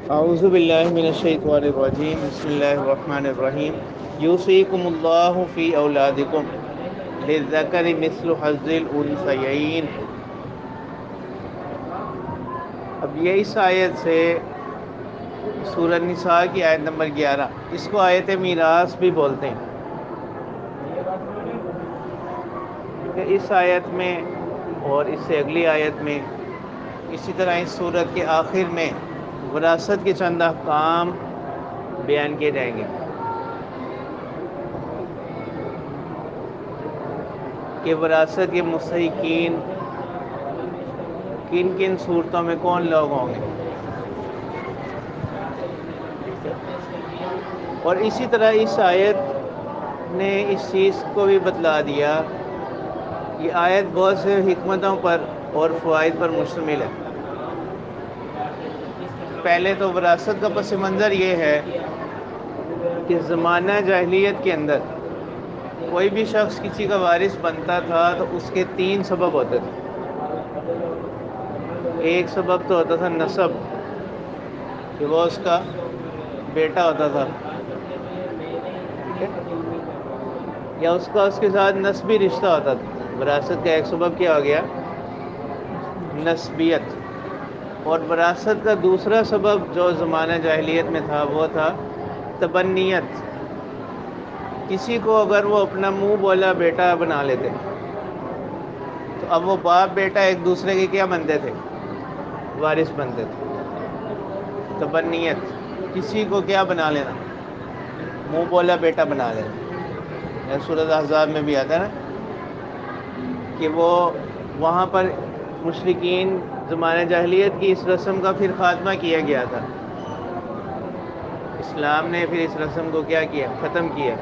اعوذ باللہ من الشیطان الرجیم بسم اللہ الرحمن الرحیم یوصیکم اللہ فی اولادکم للذکر مثل حظ الانثیین۔ اب یہ اس آیت سے سورہ نساء کی آیت نمبر 11، اس کو آیت میراث بھی بولتے ہیں۔ کہ اس آیت میں اور اس سے اگلی آیت میں، اسی طرح اس سورت کے آخر میں وراثت کے چند احکام بیان کیے جائیں گے کہ وراثت کے مستحقین کن کن صورتوں میں کون لوگ ہوں گے۔ اور اسی طرح اس آیت نے اس چیز کو بھی بتلا دیا، یہ آیت بہت سے حکمتوں پر اور فوائد پر مشتمل ہے۔ پہلے تو وراثت کا پس منظر یہ ہے کہ زمانہ جاہلیت کے اندر کوئی بھی شخص کسی کا وارث بنتا تھا تو اس کے 3 سبب ہوتے تھے۔ ایک سبب تو ہوتا تھا نسب، کہ وہ اس کا بیٹا ہوتا تھا، ٹھیک ہے، یا اس کا اس کے ساتھ نسبی رشتہ ہوتا تھا۔ وراثت کا ایک سبب کیا ہو گیا؟ نسبیت۔ اور وراثت کا دوسرا سبب جو زمانہ جاہلیت میں تھا وہ تھا تبنیت۔ کسی کو اگر وہ اپنا منہ بولا بیٹا بنا لیتے تو اب وہ باپ بیٹا ایک دوسرے کے کیا بنتے تھے؟ وارث بنتے تھے۔ تبنیت، کسی کو کیا بنا لینا؟ منہ بولا بیٹا بنا لینا۔ سورۃ احزاب میں بھی آتا ہے نا کہ وہ وہاں پر مشرکین زمانہ جاہلیت کی اس رسم کا پھر خاتمہ کیا گیا تھا۔ اسلام نے پھر اس رسم کو کیا کیا؟ ختم کیا۔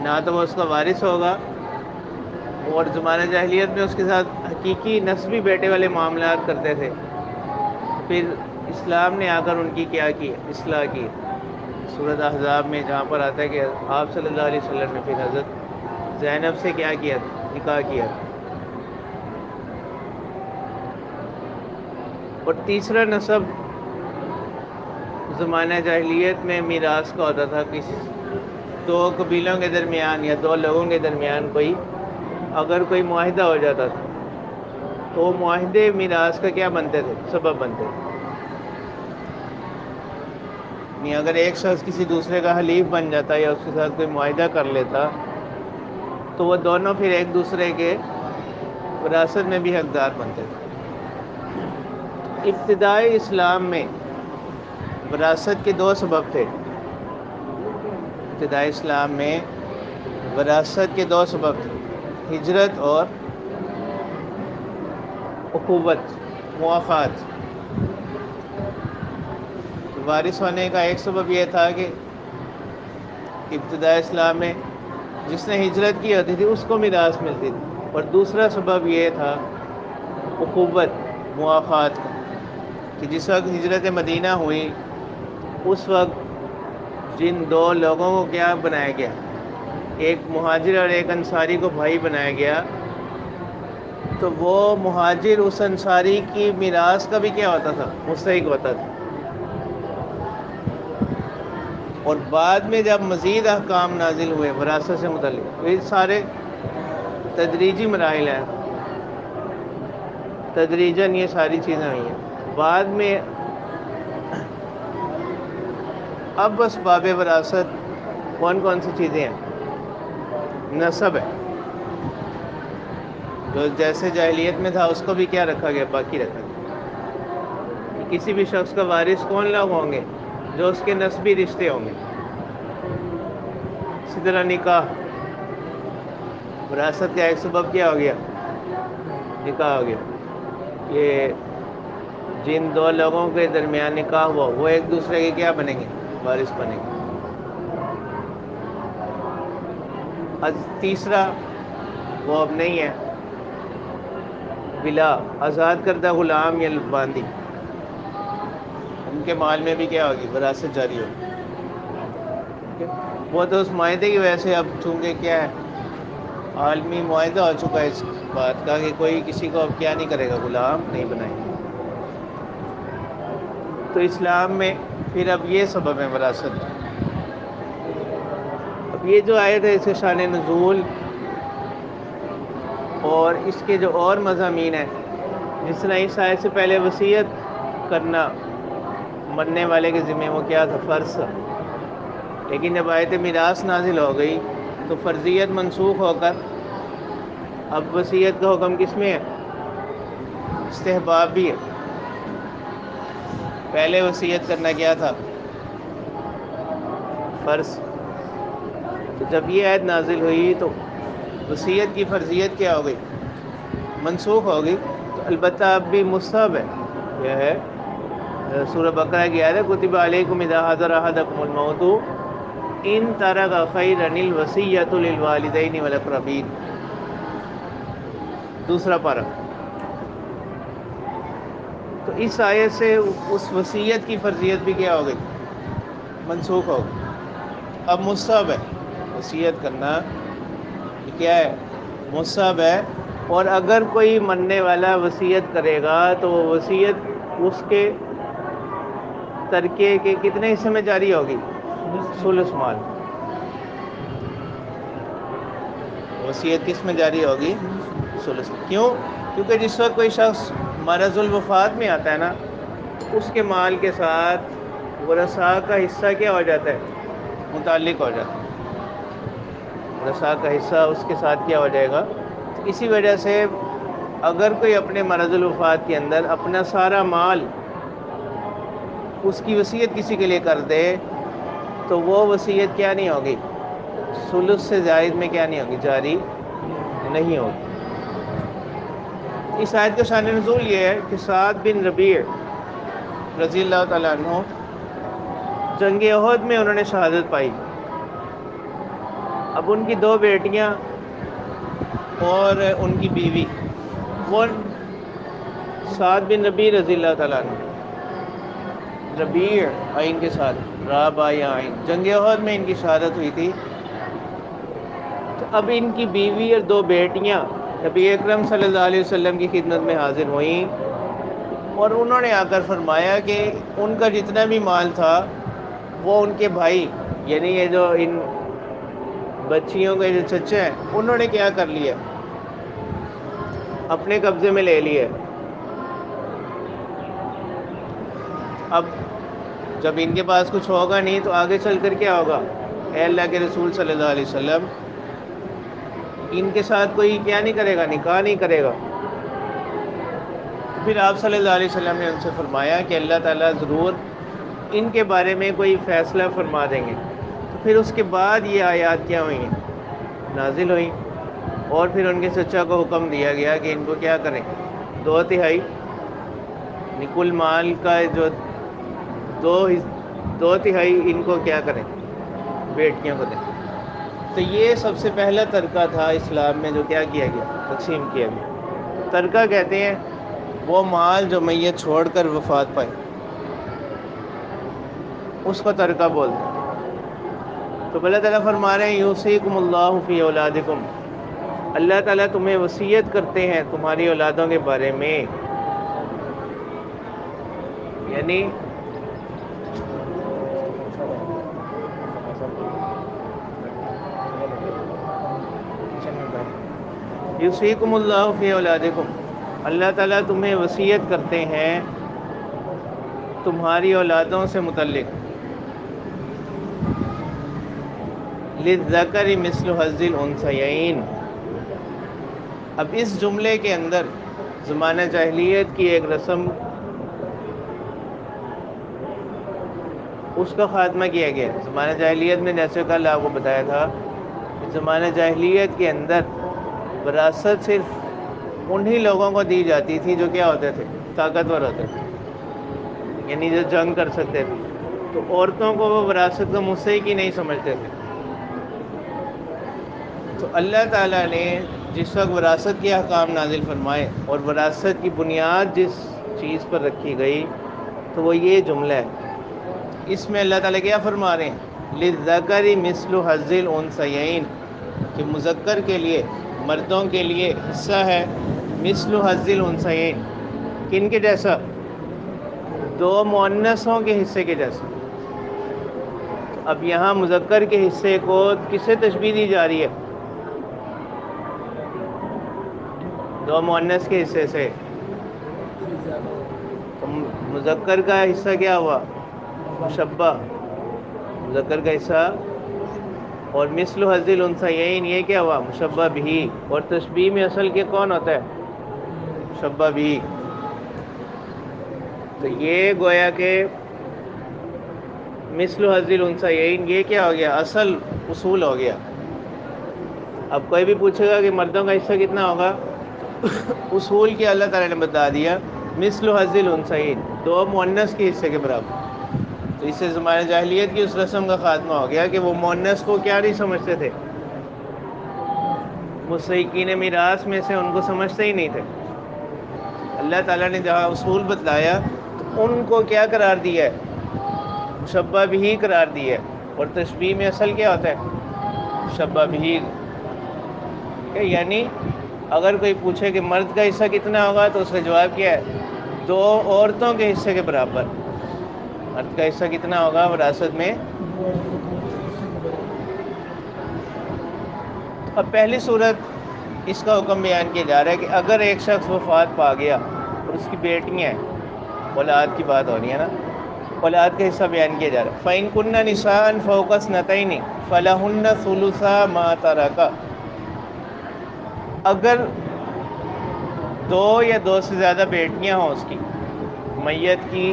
نہ تو وہ اس کا وارث ہوگا، اور زمانہ جاہلیت میں اس کے ساتھ حقیقی نسبی بیٹے والے معاملات کرتے تھے۔ پھر اسلام نے آ کر ان کی کیا کی؟ اصلاح کی۔ سورۃ احزاب میں جہاں پر آتا ہے کہ آپ صلی اللہ علیہ وسلم نے پھر حضرت زینب سے کیا کیا؟ نکاح کیا۔ اور تیسرا نسب زمانہ جاہلیت میں میراث کا ہوتا تھا، کسی 2 قبیلوں کے درمیان یا 2 لوگوں کے درمیان اگر کوئی معاہدہ ہو جاتا تھا تو وہ معاہدے میراث کا کیا بنتے تھے؟ سبب بنتے تھے۔ یعنی اگر ایک شخص کسی دوسرے کا حلیف بن جاتا یا اس کے ساتھ کوئی معاہدہ کر لیتا تو وہ دونوں پھر ایک دوسرے کے وراثت میں بھی حقدار بنتے تھے۔ ابتدائی اسلام میں وراثت کے 2 سبب تھے۔ ابتدائی اسلام میں وراثت کے 2 سبب تھے، ہجرت اور اخوت، موافات۔ وارث ہونے کا ایک سبب یہ تھا کہ ابتدائی اسلام میں جس نے ہجرت کی ہوتی تھی اس کو میراث ملتی تھی، اور دوسرا سبب یہ تھا اخوت، موافات کا، کہ جس وقت ہجرت مدینہ ہوئی اس وقت جن 2 لوگوں کو کیا بنایا گیا؟ ایک مہاجر اور ایک انصاری کو بھائی بنایا گیا، تو وہ مہاجر اس انصاری کی میراث کا بھی کیا ہوتا تھا؟ مستحق ہوتا تھا۔ اور بعد میں جب مزید احکام نازل ہوئے وراثت سے متعلق، یہ سارے تدریجی مراحل ہیں، تدریجاً یہ ساری چیزیں ہوئی ہیں۔ بعد میں اب اسباب وراثت کون کون سی چیزیں ہیں؟ نسب ہے، جو جیسے جاہلیت میں تھا اس کو بھی کیا رکھا گیا؟ باقی رکھا گیا۔ کسی بھی شخص کا وارث کون لوگ ہوں گے؟ جو اس کے نسبی رشتے ہوں گے۔ اسی طرح نکاح، وراثت کا ایک سبب کیا ہو گیا؟ نکاح ہو گیا۔ یہ جن 2 لوگوں کے درمیان نکاح ہوا وہ ایک دوسرے کے کیا بنیں گے؟ وارث بنیں گے۔ تیسرا وہ اب نہیں ہے، ولا، آزاد کردہ غلام یا باندی، ان کے مال میں بھی کیا ہوگی؟ وراثت جاری ہوگی۔ وہ تو اس معاہدے کی وجہ سے اب چونکہ کیا ہے، عالمی معاہدہ ہو چکا ہے اس بات کا کہ کوئی کسی کو اب کیا نہیں کرے گا؟ غلام نہیں بنائے گا۔ تو اسلام میں پھر اب یہ سبب ہے وراثت۔ اب یہ جو آیت ہے اس کے شان نزول اور اس کے جو اور مضامین ہیں، جس طرح اس آیت سے پہلے وصیت کرنا مرنے والے کے ذمہ وہ کیا تھا، فرض تھا، لیکن جب آیت میراث نازل ہو گئی تو فرضیت منسوخ ہو کر اب وصیت کا حکم کس میں ہے، استحباب بھی ہے۔ پہلے وصیت کرنا کیا تھا، فرض۔ تو جب یہ آیت نازل ہوئی تو وصیت کی فرضیت کیا ہو گئی، منسوخ ہو گئی۔ تو البتہ اب بھی مستحب ہے، یہ ہے سورہ بقرہ کی آیت ہے، کتب علیکم اذا حضر احدکم الموت ان ترک خیرا الوصیۃ للوالدین والاقربین، دوسرا پارہ۔ تو اس آیت سے اس وصیت کی فرضیت بھی کیا ہو گئی، منسوخ ہو گئی۔ اب مستحب ہے وصیت کرنا، یہ کیا ہے، مستحب ہے۔ اور اگر کوئی مرنے والا وصیت کرے گا تو وہ وصیت اس کے ترکے کے کتنے حصے میں جاری ہوگی، ثلث مال۔ وصیت کس میں جاری ہوگی، ثلث۔ کیوں؟ کیونکہ جس وقت کوئی شخص مرض الوفات میں آتا ہے نا، اس کے مال کے ساتھ ورثاء کا حصہ کیا ہو جاتا ہے، متعلق ہو جاتا ہے، ورثاء کا حصہ اس کے ساتھ کیا ہو جائے گا۔ اسی وجہ سے اگر کوئی اپنے مرض الوفات کے اندر اپنا سارا مال اس کی وصیت کسی کے لیے کر دے تو وہ وصیت کیا نہیں ہوگی، ثلث سے زائد میں کیا نہیں ہوگی، جاری نہیں ہوگی۔ اس آیت کا شان نزول یہ ہے کہ سعد بن ربیع رضی اللہ تعالیٰ عنہ جنگ احد میں انہوں نے شہادت پائی۔ اب ان کی 2 بیٹیاں اور ان کی بیوی، وہ سعد بن ربیع رضی اللہ تعالیٰ عنہ، ربیع عین کے ساتھ، را با یا عین، جنگ احد میں ان کی شہادت ہوئی تھی۔ تو اب ان کی بیوی اور 2 بیٹیاں نبی اکرم صلی اللہ علیہ وسلم کی خدمت میں حاضر ہوئیں، اور انہوں نے آ کر فرمایا کہ ان کا جتنا بھی مال تھا وہ ان کے بھائی، یعنی یہ جو ان بچیوں کے جو چچے ہیں، انہوں نے کیا کر لیا، اپنے قبضے میں لے لیا۔ اب جب ان کے پاس کچھ ہوگا نہیں تو آگے چل کر کیا ہوگا، اے اللہ کے رسول صلی اللہ علیہ وسلم، ان کے ساتھ کوئی کیا نہیں کرے گا، نکاح نہیں کرے گا۔ پھر آپ صلی اللہ علیہ وسلم نے ان سے فرمایا کہ اللہ تعالیٰ ضرور ان کے بارے میں کوئی فیصلہ فرما دیں گے۔ تو پھر اس کے بعد یہ آیات کیا ہوئی ہیں، نازل ہوئیں، اور پھر ان کے چچا کو حکم دیا گیا کہ ان کو کیا کریں، 2/3 کل مال کا جو 2/3 ان کو کیا کریں، بیٹیوں کو دیں۔ تو یہ سب سے پہلا ترکہ تھا اسلام میں جو کیا کیا گیا، تقسیم کیا گیا۔ ترکہ کہتے ہیں وہ مال جو میت چھوڑ کر وفات پائے، اس کو ترکہ بولتے ہیں۔ تو اللہ تعالیٰ فرما رہے ہیں یوصیکم اللہ فی اولادکم، اللہ تعالیٰ تمہیں وصیت کرتے ہیں تمہاری اولادوں کے بارے میں، یعنی یوصیکم اللہ فی اولادکم، اللہ تعالیٰ تمہیں وصیت کرتے ہیں تمہاری اولادوں سے متعلق، للذکر مثل حظ الانثیین۔ اب اس جملے کے اندر زمانہ جاہلیت کی ایک رسم، اس کا خاتمہ کیا گیا۔ زمانہ جاہلیت میں جیسے کل آپ کو بتایا تھا کہ زمانہ جاہلیت کے اندر وراثت صرف انہی لوگوں کو دی جاتی تھی جو کیا ہوتے تھے، طاقتور ہوتے تھے، یعنی جو جنگ کر سکتے تھے۔ تو عورتوں کو وہ وراثت کا مستحق ہی نہیں سمجھتے تھے۔ تو اللہ تعالیٰ نے جس وقت وراثت کے احکام نازل فرمائے اور وراثت کی بنیاد جس چیز پر رکھی گئی تو وہ یہ جملہ ہے۔ اس میں اللہ تعالیٰ کیا فرما رہے ہیں، للذکر مثل حظ الانثیین، کہ مذکر کے لیے، مردوں کے لیے حصہ ہے مثل حظ الانثیین، کن کے جیسا، دو مؤنثوں کے حصے کے جیسا. اب یہاں مذکر کے حصے کو کس سے تشبیہ دی جا رہی ہے؟ دو مؤنث کے حصے سے. تو مذکر کا حصہ کیا ہوا؟ مشبہ. مذکر کا حصہ. اور مثل حظ الانثیین یہ کیا ہوا؟ مشبہ بھی. اور تشبیہ میں اصل کے کون ہوتا ہے؟ مشبہ بھی. تو یہ گویا کہ مثل حظ الانثیین یہ کیا ہو گیا؟ اصل اصول ہو گیا. اب کوئی بھی پوچھے گا کہ مردوں کا حصہ کتنا ہوگا، اصول کے اللہ تعالیٰ نے بتا دیا مثل حظ الانثیین، دو مؤنث کے حصے کے برابر. تو اس سے زمانہ جاہلیت کی اس رسم کا خاتمہ ہو گیا کہ وہ مؤنث کو کیا نہیں سمجھتے تھے، مستحقین میراث میں سے ان کو سمجھتے ہی نہیں تھے. اللہ تعالیٰ نے جہاں اصول بتلایا تو ان کو کیا قرار دیا ہے؟ مشبہ بھی قرار دیا ہے. اور تشبیہ میں اصل کیا ہوتا ہے؟ مشبہ بھی. یعنی اگر کوئی پوچھے کہ مرد کا حصہ کتنا ہوگا تو اس کا جواب کیا ہے؟ دو عورتوں کے حصے کے برابر. مرد کا حصہ کتنا ہوگا وراثت میں؟ اب پہلی صورت اس کا حکم بیان کیا جا رہا ہے کہ اگر ایک شخص وفات پا گیا اور اس کی بیٹیاں ہیں، اولاد کی بات ہو رہی ہے نا، اولاد کا حصہ بیان کیا جا رہا ہے. فَإِن كُنَّ نِسَاءً فَوْقَ اثْنَتَيْنِ فَلَهُنَّ ثُلُثَا مَا تَرَكَ. اگر دو یا دو سے زیادہ بیٹیاں ہوں اس کی میت کی،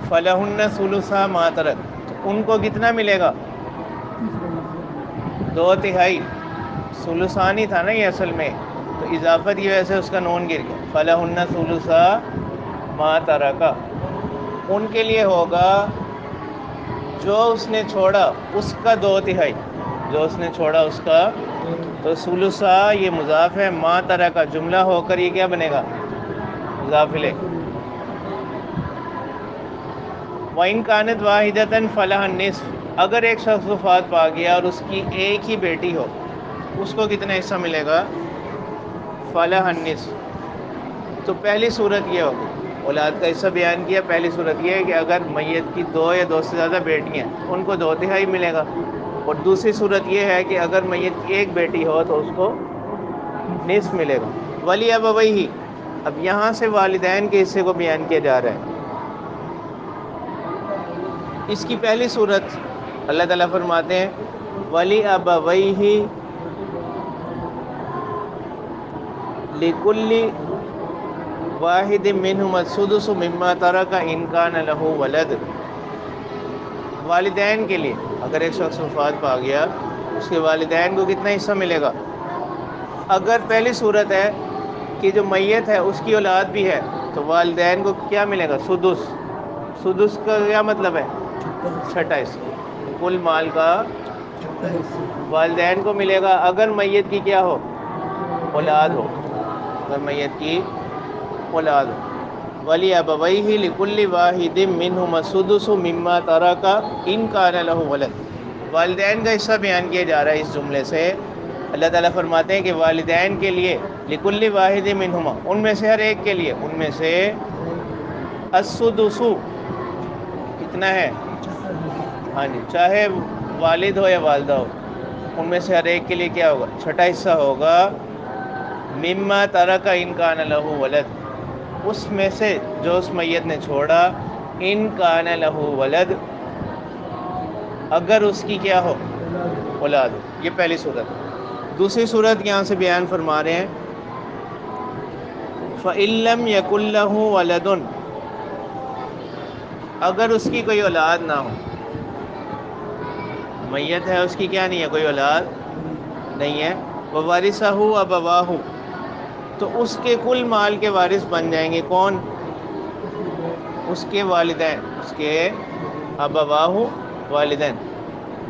فَلَهُنَّ ثُلُثَا مَا تَرَكَ، تو ان کو کتنا ملے گا؟ دو تہائی. ثلثانی تھا نا یہ اصل میں، تو اضافت کی وجہ سے اس کا نون گر گیا. فَلَهُنَّ ثُلُثَا مَا تَرَكَ، ان کے لیے ہوگا جو اس نے چھوڑا اس کا دو تہائی. جو اس نے چھوڑا اس کا، تو ثلثا یہ مضاف ہے، ما ترک کا جملہ ہو کر یہ کیا بنے گا؟ مضاف الیہ. وَإِن كَانَتْ وَاحِدَةً فَلَهَا النِّصْفُ، اگر ایک شخص وفات پا گیا اور اس کی ایک ہی بیٹی ہو، اس کو کتنا حصہ ملے گا؟ فَلَهَا النِّصْفُ. تو پہلی صورت یہ ہوگی، اولاد کا حصہ بیان کیا. پہلی صورت یہ ہے کہ اگر میت کی دو یا دو سے زیادہ بیٹیاں ہیں ان کو دو تہائی ملے گا. اور دوسری صورت یہ ہے کہ اگر میت کی ایک بیٹی ہو تو اس کو نصف ملے گا. ولی ابویہ، اب یہاں سے والدین کے حصے کو بیان کیا جا رہا ہے. اس کی پہلی صورت اللہ تعالیٰ فرماتے ہیں ولی ابویہ لکل واحد منہما السدس مما ترک ان کان لہ ولد. والدین کے لیے اگر ایک شخص وفات پا گیا اس کے والدین کو کتنا حصہ ملے گا؟ اگر پہلی صورت ہے کہ جو میت ہے اس کی اولاد بھی ہے تو والدین کو کیا ملے گا؟ سدس. سدس کا کیا مطلب ہے؟ چھٹا حصہ. کل مال کا والدین کو ملے گا اگر میت کی کیا ہو؟ اولاد ہو. اگر میت کی اولاد ہو. ولی ابویہ لکل واحد منہما السدس مما ترک ان کان لہ ولد. والدین کا حصہ بیان کیا جا رہا ہے اس جملے سے. اللہ تعالیٰ فرماتے ہیں کہ والدین کے لیے لکل واحد منہما، ان میں سے ہر ایک کے لیے، ان میں سے السدس کتنا ہے؟ ہاں جی، چاہے والد ہو یا والدہ ہو، ان میں سے ہر ایک کے لیے کیا ہوگا؟ چھٹا حصہ ہوگا. مما ترک ان کان لہ ولد، اس میں سے جو اس میت نے چھوڑا، ان کان لہ ولد اگر اس کی کیا ہو؟ اولاد ہو. یہ پہلی صورت. دوسری صورت یہاں سے بیان فرما رہے ہیں فَإِن لَّمْ يَكُن لَّهُ وَلَدٌ، اگر اس کی کوئی اولاد نہ ہو، میت ہے اس کی کیا نہیں ہے؟ کوئی اولاد نہیں ہے. وَوَرِثَهُ أَبَوَاهُ، تو اس کے کل مال کے وارث بن جائیں گے کون؟ اس کے والدین. اس کے ابواہ والدین،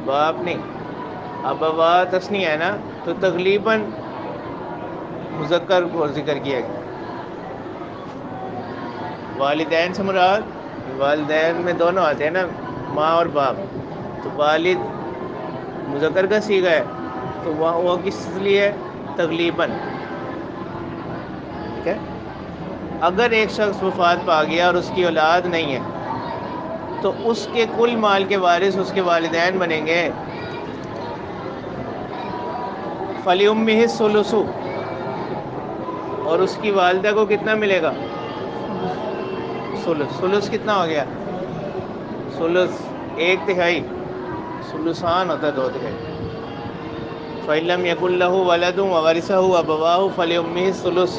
باپ نہیں. ابوا تثنیہ ہے نا، تو تغلیباً مذکر کو ذکر کیا گیا. والدین سے مراد والدین میں دونوں آتے ہیں نا، ماں اور باپ. تو والد مذکر کا صیغہ ہے تو وہ کس لیے ہے؟ تغلیباً. ٹھیک ہے. اگر ایک شخص وفات پا گیا اور اس کی اولاد نہیں ہے تو اس کے کل مال کے وارث اس کے والدین بنیں گے. فَلِأُمِّهِ الثُّلُثُ، اور اس کی والدہ کو کتنا ملے گا؟ ثلث. ثلث کتنا ہو گیا؟ ثلث ایک تہائی. ثلثان ہوتا ہے 2/3. فَإِن لَّمْ يَكُن لَّهُ وَلَدٌ وَوَرِثَهُ أَبَوَاهُ فَلِأُمِّهِ الثُّلُثُ.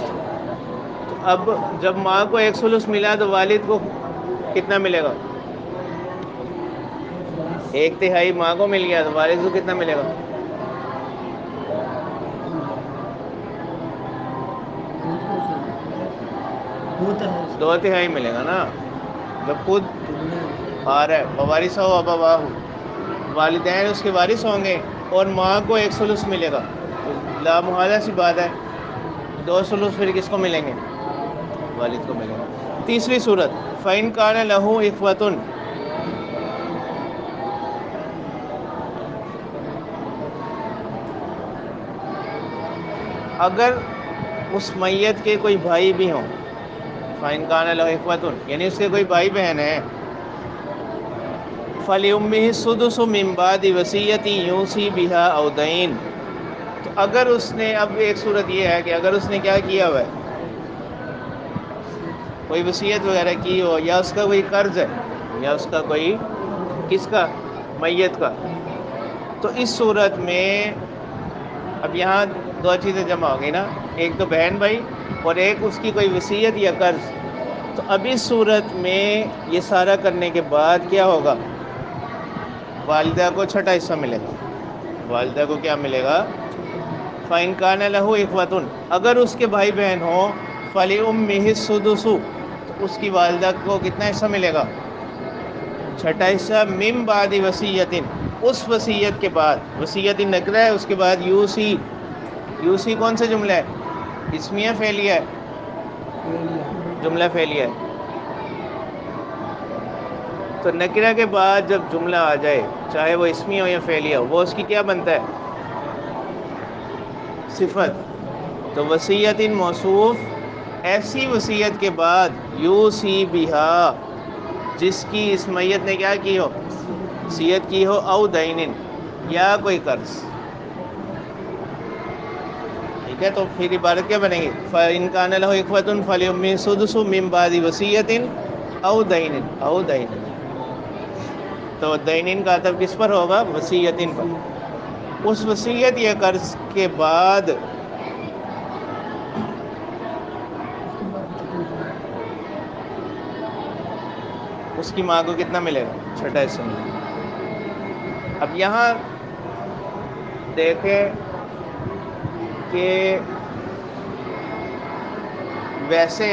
تو اب جب ماں کو 1/3 ملا تو والد کو کتنا ملے گا؟ 1/3 ماں کو مل گیا تو والد کو کتنا ملے گا؟ 2/3 ملے گا نا. جب خود آ رہا ہے ووارثہ ہو ابواہ، والدین اس کے وارث ہوں گے اور ماں کو 1/3 ملے گا. تو لامحالہ سی بات ہے 2/3 پھر کس کو ملیں گے؟ والد کو ملیں گے. تیسری صورت فَإِن كَانَ لَهُ إِخْوَةٌ، اگر اس میت کے کوئی بھائی بھی ہوں. فَإِن كَانَ لَهُ إِخْوَةٌ یعنی اس کے کوئی بھائی بہن ہیں. فَلِأُمِّهِ السُّدُسُ مِن بَعْدِ وَصِيَّةٍ يُوصِي بِهَا أَوْ دَيْنٍ. تو اگر اس نے، اب ایک صورت یہ ہے کہ اگر اس نے کیا کیا ہوا ہے، کوئی وصیت وغیرہ کی ہو، یا اس کا کوئی قرض ہے، یا اس کا کوئی، کس کا؟ میت کا. تو اس صورت میں اب یہاں 2 چیزیں جمع ہو گئی نا، ایک تو بہن بھائی اور ایک اس کی کوئی وصیت یا قرض. تو اب اس صورت میں یہ سارا کرنے کے بعد کیا ہوگا؟ والدہ کو 6واں حصہ ملے گا. والدہ کو کیا ملے گا؟ فَإِن كَانَ لَهُ إِخْوَةٌ اگر اس کے بھائی بہن ہوں فَلِأُمِّهِ السُّدُسُ تو اس کی والدہ کو کتنا حصہ ملے گا؟ 6واں حصہ. مِن بَعْدِ وَصِيَّةٍ اس وصیت کے بعد. وصیت نکرہ ہے، اس کے بعد یوسی. یوسی کون سے جملہ ہے؟ اسمیہ فعلیہ ہے؟ جملہ فعلیہ ہے. تو نکرہ کے بعد جب جملہ آ جائے چاہے وہ اسمی ہو یا فعلیہ ہو، وہ اس کی کیا بنتا ہے؟ صفت. تو وصیت موصوف ایسی وصیت کے بعد یوسی بہا جس کی اس میت نے کیا کی ہو؟ وصیت کی ہو، او دین یا کوئی قرض. ٹھیک ہے، تو پھر عبارت کیا بنے گی؟ فَإِن كَانَ لَهُ إِخْوَةٌ فَلِأُمِّهِ السُّدُسُ مِن بَعْدِ وَصِيَّةٍ أَوْ دَيْنٍ. أَوْ دَيْنٍ تو دینین کا عطف کس پر ہوگا؟ وصیتن پر. اس وصیت یا قرض کے بعد اس کی ماں کو کتنا ملے گا؟ 6واں حصہ ملے گا. اب یہاں دیکھیں کہ ویسے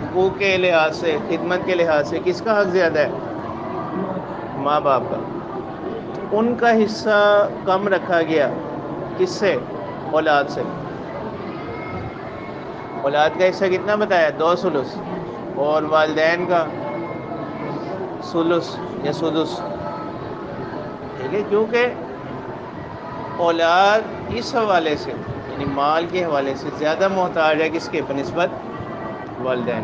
حقوق کے لحاظ سے، خدمت کے لحاظ سے کس کا حق زیادہ ہے؟ ماں باپ کا. ان کا حصہ کم رکھا گیا کس سے؟ اولاد سے. اولاد کا حصہ کتنا بتایا؟ 2/3 اور والدین کا ثلث یا سدس. ٹھیک ہے، کیونکہ اولاد اس حوالے سے یعنی مال کے حوالے سے زیادہ محتاج ہے کس کے بنسبت؟ والدین.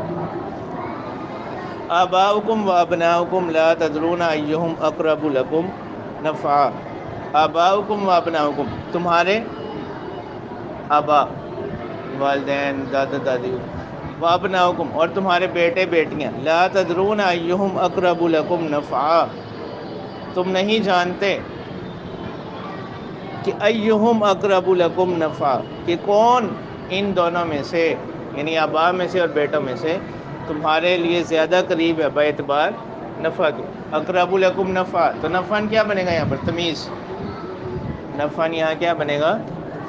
آباؤکم و ابناؤکم لا تدرون ایہم اقرب لکم نفعا. آباؤکم و ابناؤکم تمہارے آبا، والدین، دادا دادی، و ابناؤکم اور تمہارے بیٹے بیٹیاں، لا تدرون ایہم اقرب لکم نفعا تم نہیں جانتے کہ ایہم اقرب لکم نفعا کہ کون ان دونوں میں سے یعنی آبا میں سے اور بیٹوں میں سے تمہارے لیے زیادہ قریب ہے بے اعتبار نفع کے. اقرب لکم نفع تو نفعن کیا بنے گا یہاں پر؟ تمیز. نفعن یہاں کیا بنے گا؟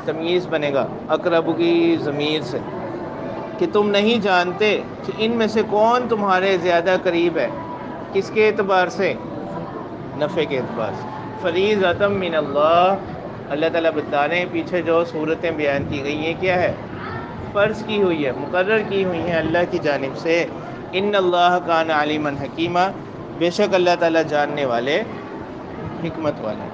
تمیز بنے گا اقرب کی ضمیر سے، کہ تم نہیں جانتے کہ ان میں سے کون تمہارے زیادہ قریب ہے. کس کے اعتبار سے؟ نفع کے اعتبار سے. فریضۃ من اللہ، اللہ تعالیٰ بتا رہے ہیں پیچھے جو صورتیں بیان کی گئی ہیں کیا ہے؟ فرض کی ہوئی ہے، مقرر کی ہوئی ہیں اللہ کی جانب سے. ان اللہ کان علیما حکیما، بے شک اللہ تعالیٰ جاننے والے، حکمت والے.